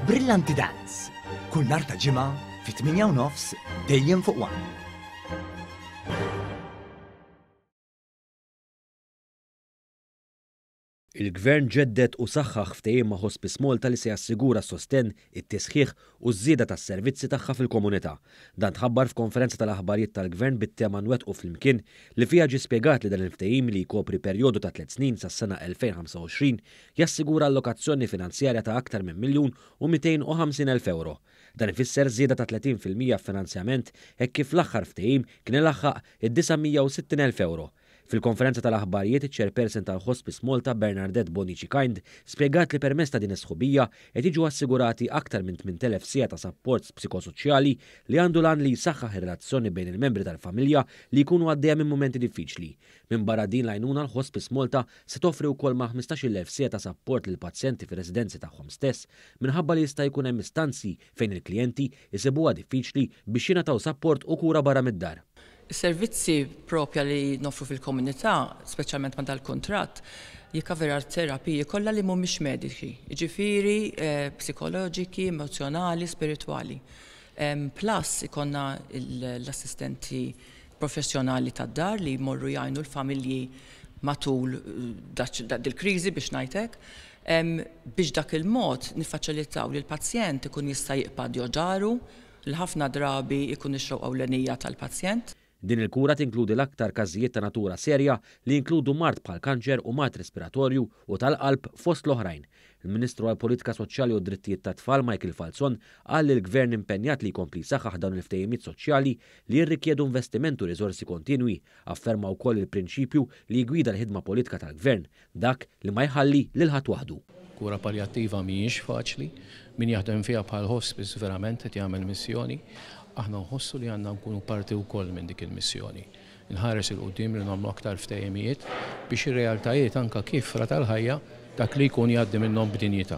Brillanti Dance. Kull nhar ta' ġimgħa fi 8:30 dejjem fuq One. Il-Gvern ġeddet u saħħaħ ftehim ma' Hospice Malta li se jassigura s-sostenn, it-tisħiħ u żieda tas-servizzi tagħha fil-komunità. Dan tħabbar f'konferenza tal-aħbarijiet tal-Gvern bit-tema nwettqu flimkien li fiha ġie spjegat li dan il-ftehim li jkopri perjodu ta' 3 snin sas-sena 2025 jassigura allokazzjoni finanzjarja ta' aktar minn €1,250,000 euro. Dan ifisser żieda ta' 30% f'finanzjament hekk kif l-aħħar ftehim kien ilaħħaq id-960,000 euro. Fil-konferenza tal-aħbarijiet iċ-chairperson tal-Hospice Malta Bernadette Bonici Kind spjegat li permezz ta' din is-sħubija qed jiġu assigurati aktar minn 8,000 siegħa ta' sapport psikosoċjali li għandu lan li jsaħħaħ ir-relazzjoni bejn il-membri tal-familja li jkunu għaddejja minn mumenti diffiċli. Minn barra din l-għajnuna l-Hospice Malta se toffri wkoll ma' 15,000 siegħa ta' sapport lil pazjenti fir-residenzi tagħhom stess minħabba li jista' jkun hemm istanzi fejn il-klijenti jsibuha diffiċli biex jingħataw sapport u kura barra mid-dar. Is-servizzi propja li nofru fil-komunità, speċjalment ma' dal-kuntratt, jikkaverar terapiji kollha li mhumiex mediċi, jiġifieri psikoloġiki, emozjonali, spiritwali. Plus ikonna l-assistenti professjonali tad-dar li jmorru jgħinu l-familji matul dil-kriżi biex ngħidlek, biex dak il-mod niffaċilitaw li l-pazjent ikun jista' jiqbad ġaru, l-ħafna drabi ikun ix-xewqa ewlenija tal-pazjent. Din il-kura tinkludi l-aktar każijiet ta' natura serja li jinkludu mart bħal kanċer u mart respiratorju u tal-qalb fost l-oħrajn. Il-Ministru għall-Politika Soċjali u d-Drittijiet tat-Tfal Michael Falzon qal li l-Gvern impenjat li jkompli jsaħħaħ dawn il-ftehimiet soċjali li jirrikjedu investiment u riżorsi kontinwi, afferma wkoll il-prinċipju li jgwida l-ħidma politika tal-Gvern dak li ma jħalli lil ħadd waħdu. Kura paljattiva mhijiex faċli, min jaħdem fiha bħal hospice verament qed jagħmel missjoni, aħna nħossu li għandna nkunu parti wkoll minn dik il-missjoni. Inħares il-qudiem li nagħmlu aktar ftehimiet biex ir-realtajiet anke kif fra tal-ħajja dak li jkun jgħaddi minnhom b'dinjità.